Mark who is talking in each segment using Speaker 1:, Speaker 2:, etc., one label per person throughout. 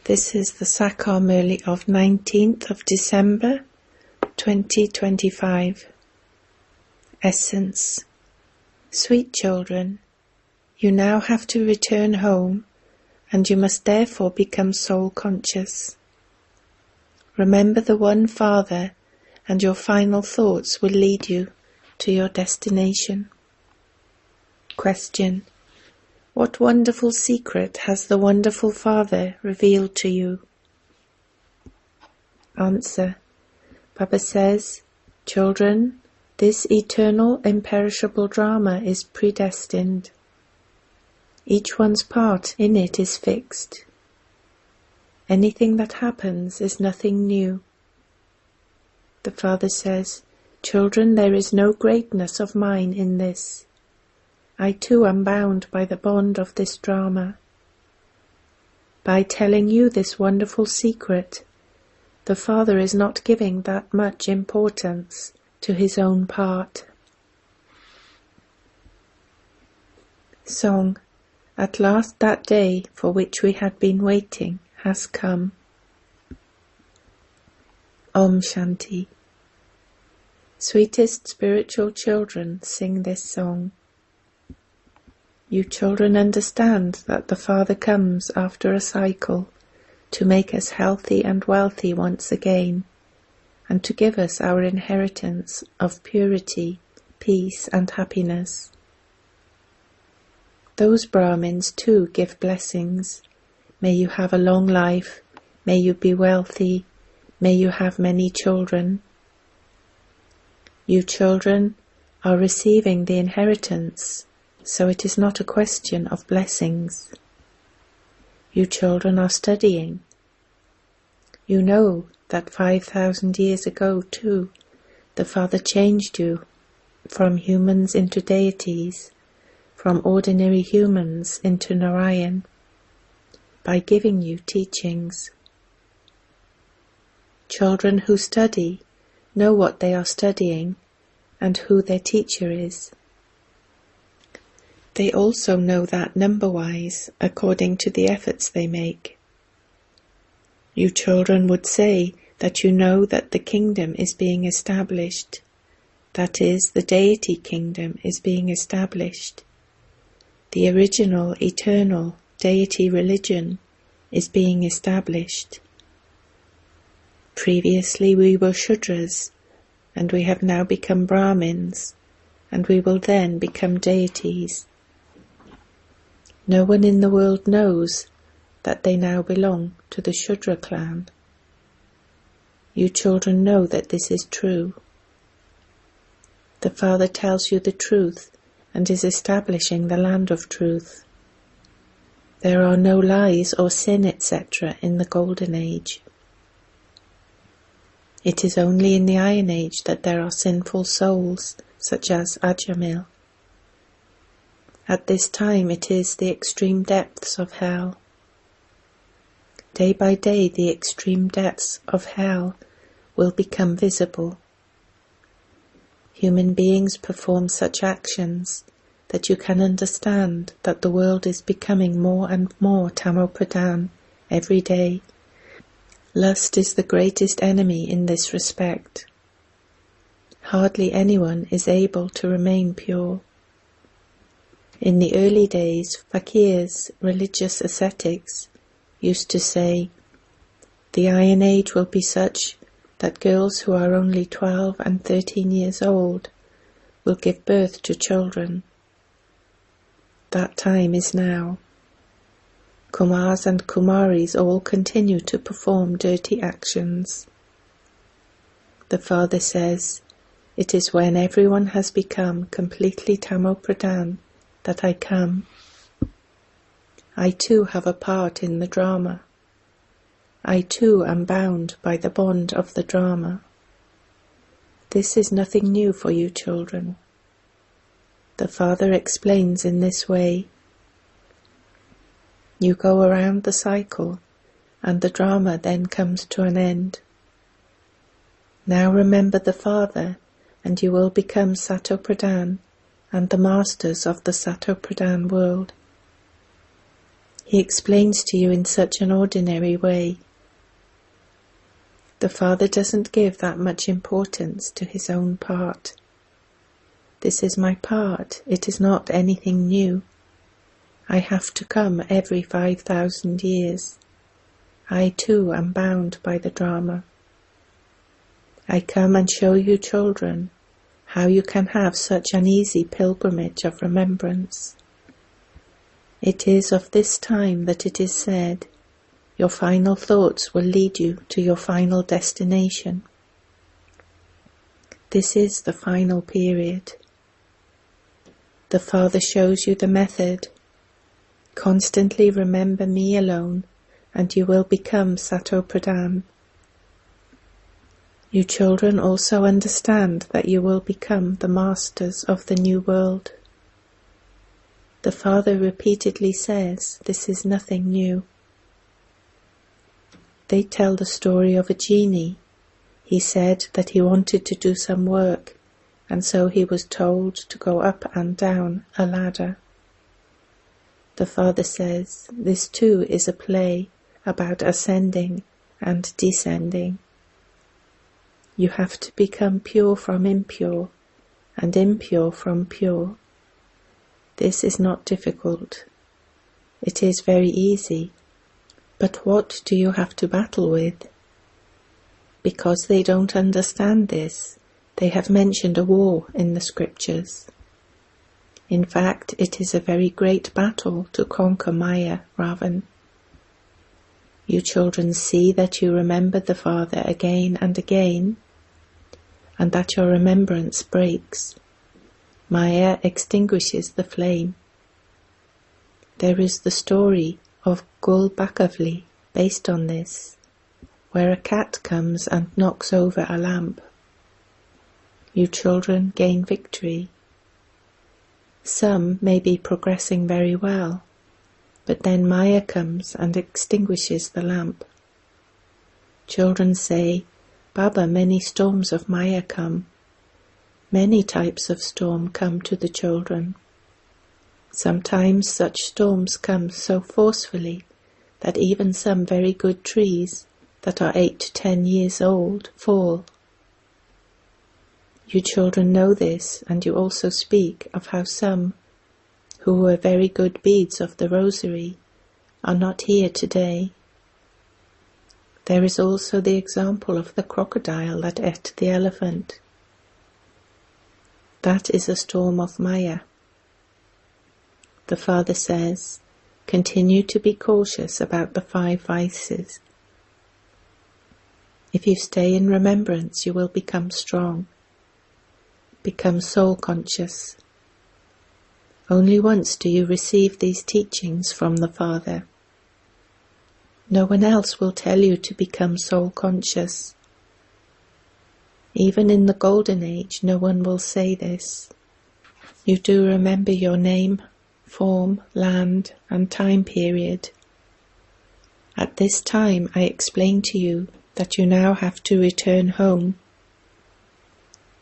Speaker 1: This is the Sakar Murli of 19th of December 2025. Essence. Sweet children, you now have to return home, and you must therefore become soul conscious. Remember the one Father, and your final thoughts will lead you to your destination. Question. What wonderful secret has the wonderful Father revealed to you? Answer. Baba says, children, this eternal imperishable drama is predestined. Each one's part in it is fixed. Anything that happens is nothing new. The Father says, children, there is no greatness of mine in this. I too am bound by the bond of this drama. By telling you this wonderful secret, the Father is not giving that much importance to his own part. Song. At last that day for which we had been waiting has come. Om Shanti. Sweetest spiritual children, sing this song. You children understand that the Father comes after a cycle to make us healthy and wealthy once again, and to give us our inheritance of purity, peace and happiness. Those Brahmins too give blessings. May you have a long life, may you be wealthy, may you have many children. You children are receiving the inheritance, so it is not a question of blessings. You children are studying. You know that 5,000 years ago too, the Father changed you from humans into deities, from ordinary humans into Narayan, by giving you teachings. Children who study know what they are studying and who their teacher is. They also know that number-wise, according to the efforts they make. You children would say that you know that the kingdom is being established. That is, the deity kingdom is being established. The original, eternal deity religion is being established. Previously we were Shudras, and we have now become Brahmins, and we will then become deities. No one in the world knows that they now belong to the Shudra clan. You children know that this is true. The Father tells you the truth and is establishing the land of truth. There are no lies or sin, etc. in the Golden Age. It is only in the Iron Age that there are sinful souls, such as Ajamil. At this time it is the extreme depths of hell. Day by day the extreme depths of hell will become visible. Human beings perform such actions that you can understand that the world is becoming more and more Tamo-Pradhan every day. Lust is the greatest enemy in this respect. Hardly anyone is able to remain pure. In the early days, fakirs, religious ascetics, used to say, the Iron Age will be such that girls who are only 12 and 13 years old will give birth to children. That time is now. Kumars and Kumaris all continue to perform dirty actions. The Father says, it is when everyone has become completely Tamo-Pradhan that I come. I too have a part in the drama. I too am bound by the bond of the drama. This is nothing new for you children. The Father explains in this way. You go around the cycle, and the drama then comes to an end. Now remember the Father, and you will become Sato-Pradhan and the masters of the Sato-Pradhan world. He explains to you in such an ordinary way. The Father doesn't give that much importance to his own part. This is my part, it is not anything new. I have to come every 5,000 years. I too am bound by the drama. I come and show you children how you can have such an easy pilgrimage of remembrance. It is of this time that it is said, your final thoughts will lead you to your final destination. This is the final period. The Father shows you the method. Constantly remember me alone, and you will become Sato Pradhan. You children also understand that you will become the masters of the new world. The Father repeatedly says this is nothing new. They tell the story of a genie. He said that he wanted to do some work, and so he was told to go up and down a ladder. The Father says this too is a play about ascending and descending. You have to become pure from impure, and impure from pure. This is not difficult. It is very easy. But what do you have to battle with? Because they don't understand this, they have mentioned a war in the scriptures. In fact, it is a very great battle to conquer Maya, Ravan. You children see that you remember the Father again and again, and that your remembrance breaks. Maya extinguishes the flame. There is the story of Gul Bakavli based on this, where a cat comes and knocks over a lamp. You children gain victory. Some may be progressing very well, but then Maya comes and extinguishes the lamp. Children say, Baba, many storms of Maya come. Many types of storm come to the children. Sometimes such storms come so forcefully that even some very good trees that are 8 to 10 years old fall. You children know this, and you also speak of how some who were very good beads of the rosary are not here today. There is also the example of the crocodile that ate the elephant. That is a storm of Maya. The Father says, continue to be cautious about the 5 vices. If you stay in remembrance, you will become strong. Become soul conscious. Only once do you receive these teachings from the Father. No one else will tell you to become soul conscious. Even in the Golden Age, no one will say this. You do remember your name, form, land, and time period. At this time, I explain to you that you now have to return home.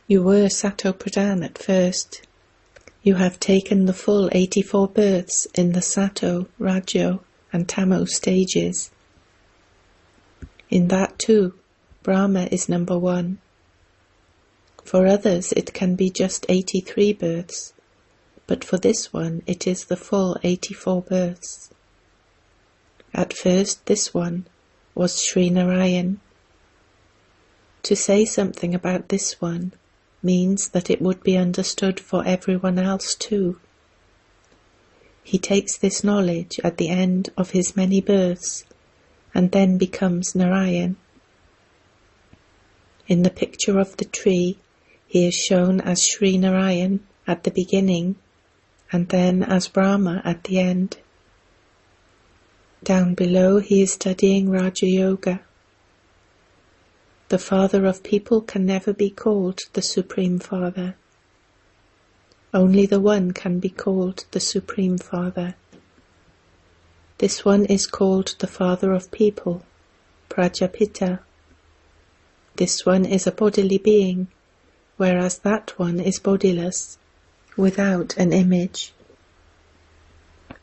Speaker 1: You were Sato Pradhan at first. You have taken the full 84 births in the Sato, Rajo, and Tamo stages. In that too, Brahma is number 1. For others it can be just 83 births, but for this one it is the full 84 births. At first this one was Sri Narayan. To say something about this one means that it would be understood for everyone else too. He takes this knowledge at the end of his many births and then becomes Narayan. In the picture of the tree, he is shown as Sri Narayan at the beginning and then as Brahma at the end. Down below he is studying Raja Yoga. The Father of people can never be called the Supreme Father. Only the One can be called the Supreme Father. This one is called the Father of people, Prajapita. This one is a bodily being, whereas that one is bodiless, without an image.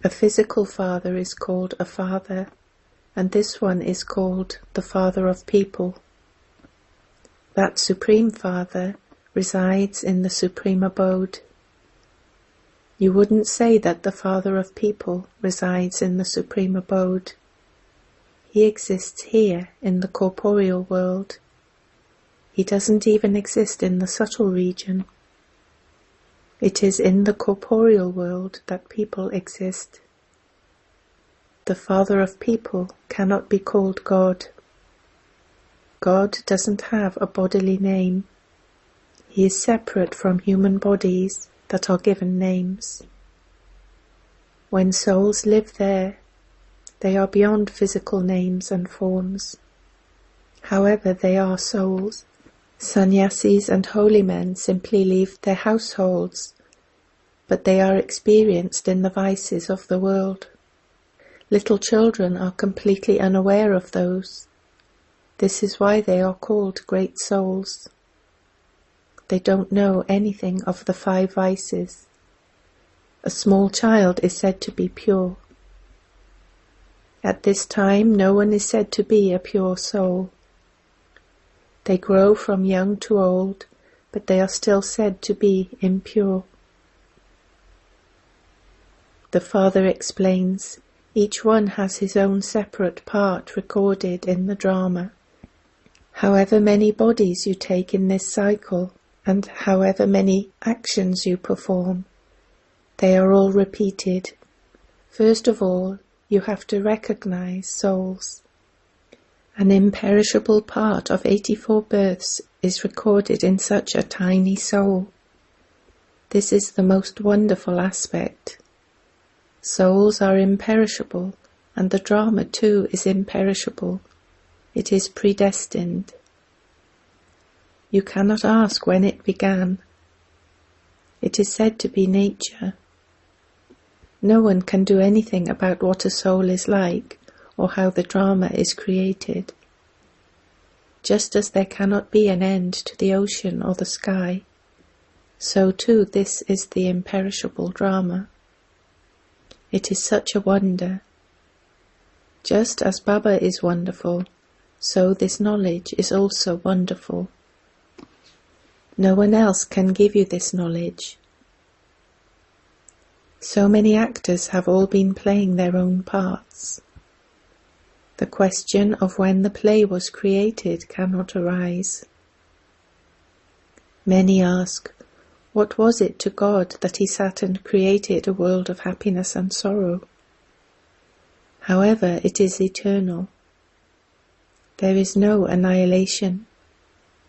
Speaker 1: A physical father is called a father, and this one is called the Father of people. That Supreme Father resides in the Supreme Abode. You wouldn't say that the Father of people resides in the Supreme Abode. He exists here in the corporeal world. He doesn't even exist in the subtle region. It is in the corporeal world that people exist. The Father of people cannot be called God. God doesn't have a bodily name. He is separate from human bodies that are given names. When souls live there, they are beyond physical names and forms. However, they are souls. Sannyasis and holy men simply leave their households, but they are experienced in the vices of the world. Little children are completely unaware of those. This is why they are called great souls. They don't know anything of the 5 vices. A small child is said to be pure. At this time, no one is said to be a pure soul. They grow from young to old, but they are still said to be impure. The Father explains, each one has his own separate part recorded in the drama. However many bodies you take in this cycle, and however many actions you perform, they are all repeated. First of all, you have to recognize souls. An imperishable part of 84 births is recorded in such a tiny soul. This is the most wonderful aspect. Souls are imperishable, and the drama too is imperishable. It is predestined. You cannot ask when it began. It is said to be nature. No one can do anything about what a soul is like, or how the drama is created. Just as there cannot be an end to the ocean or the sky, so too this is the imperishable drama. It is such a wonder. Just as Baba is wonderful, so this knowledge is also wonderful. No one else can give you this knowledge. So many actors have all been playing their own parts. The question of when the play was created cannot arise. Many ask, what was it to God that he sat and created a world of happiness and sorrow? However, it is eternal. There is no annihilation.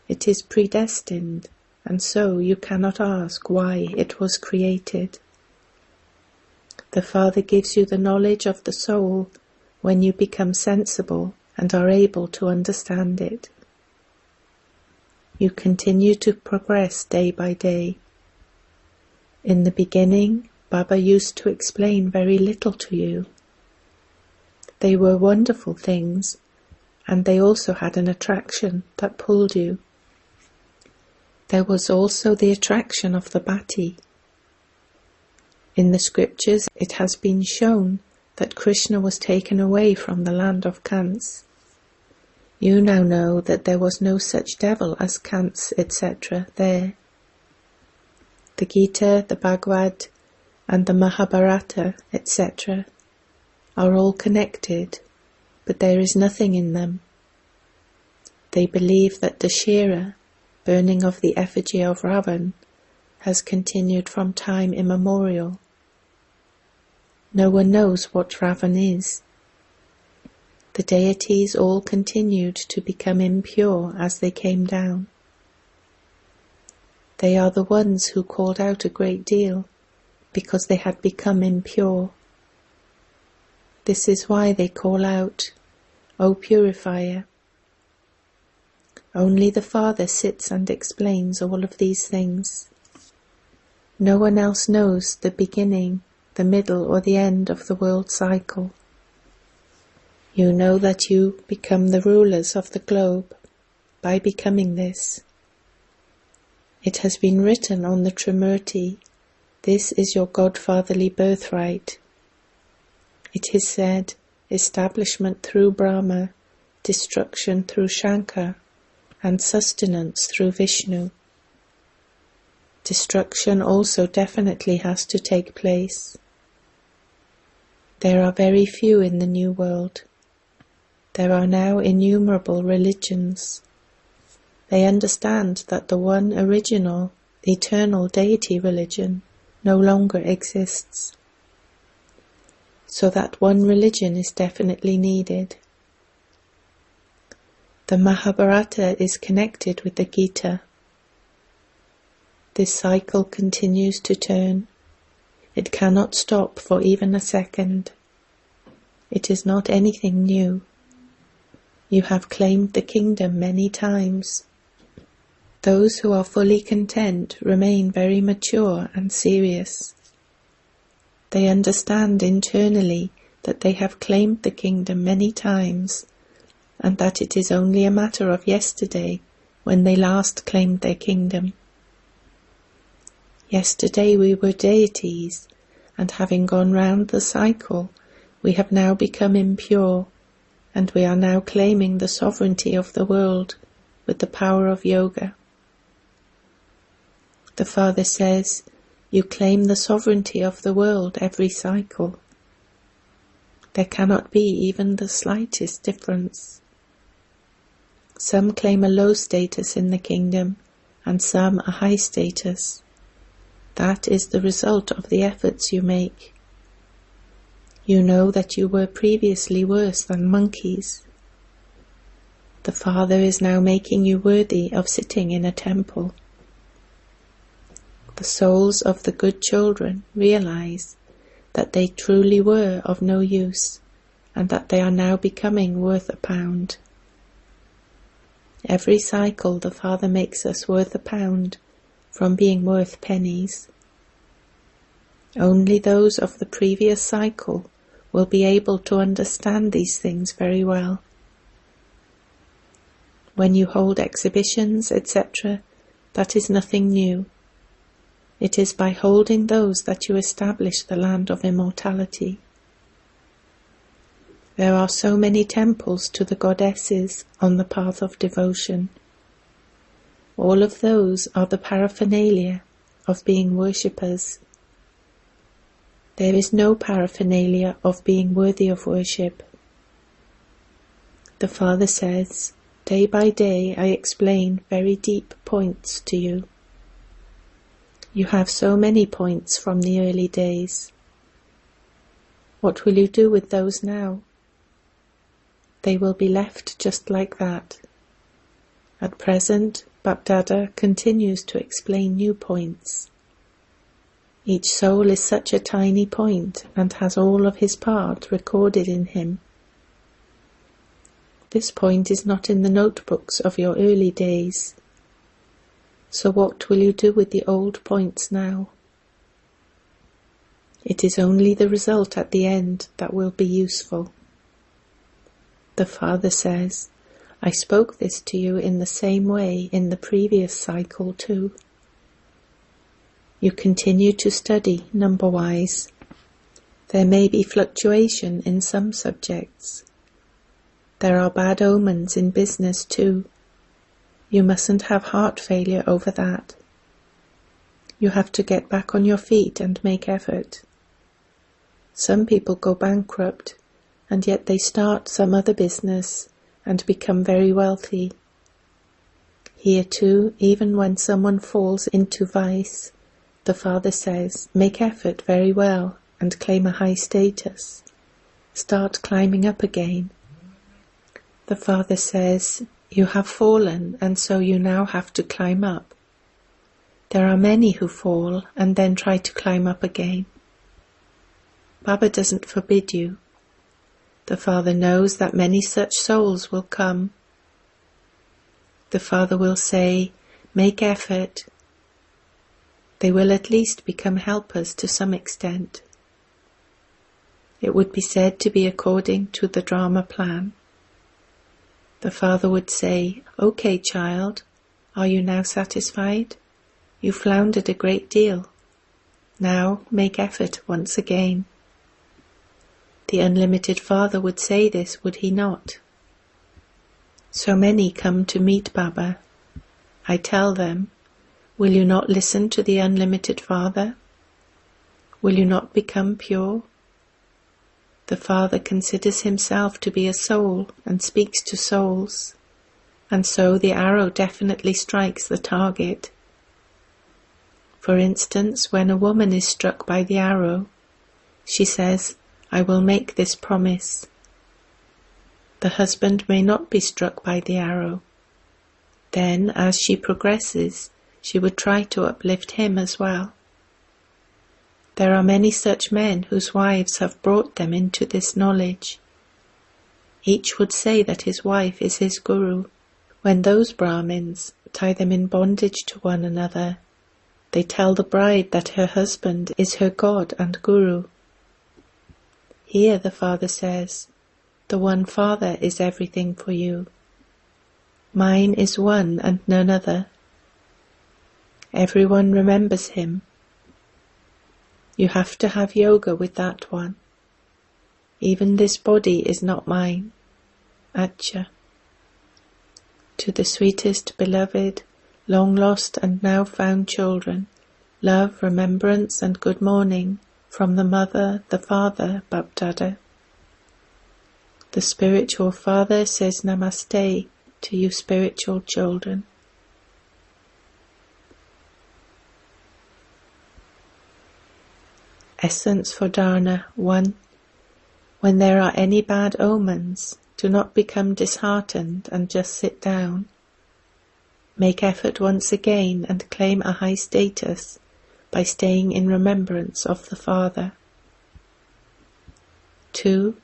Speaker 1: It is predestined, and so you cannot ask why it was created. The Father gives you the knowledge of the soul when you become sensible and are able to understand it. You continue to progress day by day. In the beginning, Baba used to explain very little to you. They were wonderful things, and they also had an attraction that pulled you. There was also the attraction of the bhati. In the scriptures it has been shown that Krishna was taken away from the land of Kans. You now know that there was no such devil as Kans, etc. there. The Gita, the Bhagavad, and the Mahabharata, etc. are all connected, but there is nothing in them. They believe that Dashera, burning of the effigy of Ravan, has continued from time immemorial. No one knows what Ravan is. The deities all continued to become impure as they came down. They are the ones who called out a great deal because they had become impure. This is why they call out, O Purifier. Only the Father sits and explains all of these things. No one else knows the beginning, the middle or the end of the world cycle. You know that you become the rulers of the globe by becoming this. It has been written on the Trimurti, this is your godfatherly birthright. It is said, establishment through Brahma, destruction through Shankar, and sustenance through Vishnu. Destruction also definitely has to take place. There are very few in the New World. There are now innumerable religions. They understand that the one original, eternal deity religion no longer exists. So that one religion is definitely needed. The Mahabharata is connected with the Gita. This cycle continues to turn. It cannot stop for even a second. It is not anything new. You have claimed the kingdom many times. Those who are fully content remain very mature and serious. They understand internally that they have claimed the kingdom many times, and that it is only a matter of yesterday when they last claimed their kingdom. Yesterday we were deities, and having gone round the cycle, we have now become impure, and we are now claiming the sovereignty of the world with the power of yoga. The Father says, you claim the sovereignty of the world every cycle. There cannot be even the slightest difference. Some claim a low status in the kingdom, and some a high status. That is the result of the efforts you make. You know that you were previously worse than monkeys. The Father is now making you worthy of sitting in a temple. The souls of the good children realize that they truly were of no use, and that they are now becoming worth a pound. Every cycle the Father makes us worth a pound, from being worth pennies. Only those of the previous cycle will be able to understand these things very well. When you hold exhibitions, etc., that is nothing new. It is by holding those that you establish the land of immortality. There are so many temples to the goddesses on the path of devotion. All of those are the paraphernalia of being worshippers. There is no paraphernalia of being worthy of worship. The Father says, day by day I explain very deep points to you. You have so many points from the early days. What will you do with those now? They will be left just like that. At present, Bapdada continues to explain new points. Each soul is such a tiny point and has all of his part recorded in him. This point is not in the notebooks of your early days. So what will you do with the old points now? It is only the result at the end that will be useful. The Father says, I spoke this to you in the same way in the previous cycle too. You continue to study number-wise. There may be fluctuation in some subjects. There are bad omens in business too. You mustn't have heart failure over that. You have to get back on your feet and make effort. Some people go bankrupt, and yet they start some other business and become very wealthy. Here too, even when someone falls into vice, the Father says, make effort very well and claim a high status. Start climbing up again. The Father says, you have fallen, and so you now have to climb up. There are many who fall and then try to climb up again. Baba doesn't forbid you. The Father knows that many such souls will come. The Father will say, make effort. They will at least become helpers to some extent. It would be said to be according to the drama plan. The Father would say, okay, child, are you now satisfied? You floundered a great deal. Now make effort once again. The unlimited Father would say this, would he not? So many come to meet Baba. I tell them, will you not listen to the unlimited Father? Will you not become pure? The Father considers himself to be a soul and speaks to souls, and so the arrow definitely strikes the target. For instance, when a woman is struck by the arrow, she says, I will make this promise. The husband may not be struck by the arrow. Then, as she progresses, she would try to uplift him as well. There are many such men whose wives have brought them into this knowledge. Each would say that his wife is his guru. When those Brahmins tie them in bondage to one another, they tell the bride that her husband is her God and guru. Here the Father says, the one Father is everything for you. Mine is one and none other. Everyone remembers him. You have to have yoga with that one. Even this body is not mine. Acha. To the sweetest beloved, long lost and now found children, love, remembrance and good morning from the Mother, the Father, Bapdada. The spiritual Father says Namaste to you spiritual children. Essence for Dharna 1. When there are any bad omens, do not become disheartened and just sit down. Make effort once again and claim a high status by staying in remembrance of the Father. 2.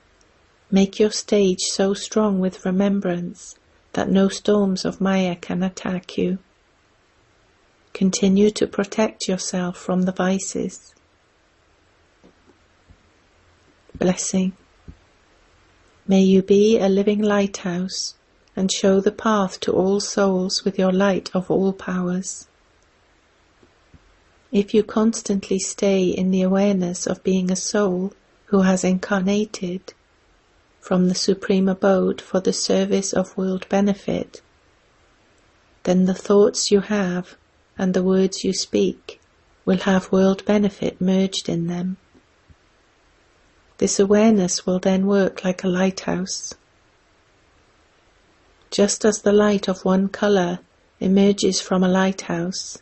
Speaker 1: Make your stage so strong with remembrance that no storms of Maya can attack you. Continue to protect yourself from the vices. Blessing. May you be a living lighthouse and show the path to all souls with your light of all powers. If you constantly stay in the awareness of being a soul who has incarnated from the Supreme Abode for the service of world benefit, then the thoughts you have and the words you speak will have world benefit merged in them. This awareness will then work like a lighthouse. Just as the light of one color emerges from a lighthouse,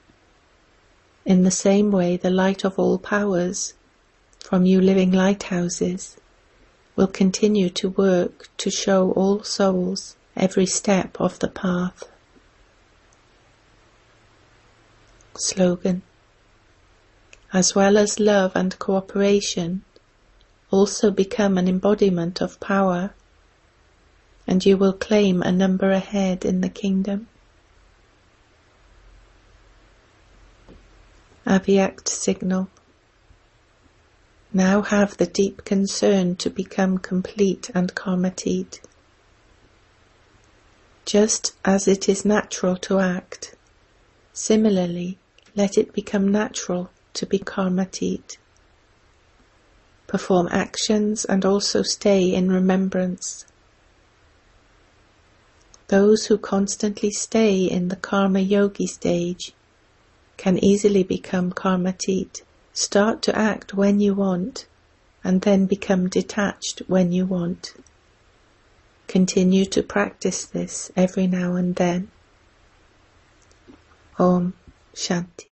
Speaker 1: in the same way the light of all powers, from you living lighthouses, will continue to work to show all souls every step of the path. Slogan. As well as love and cooperation, also become an embodiment of power, and you will claim a number ahead in the kingdom. Avyakt signal. Now have the deep concern to become complete and karmatit. Just as it is natural to act, similarly let it become natural to be karmatit. Perform actions and also stay in remembrance. Those who constantly stay in the karma yogi stage can easily become karmatit. Start to act when you want, and then become detached when you want. Continue to practice this every now and then. Om Shanti.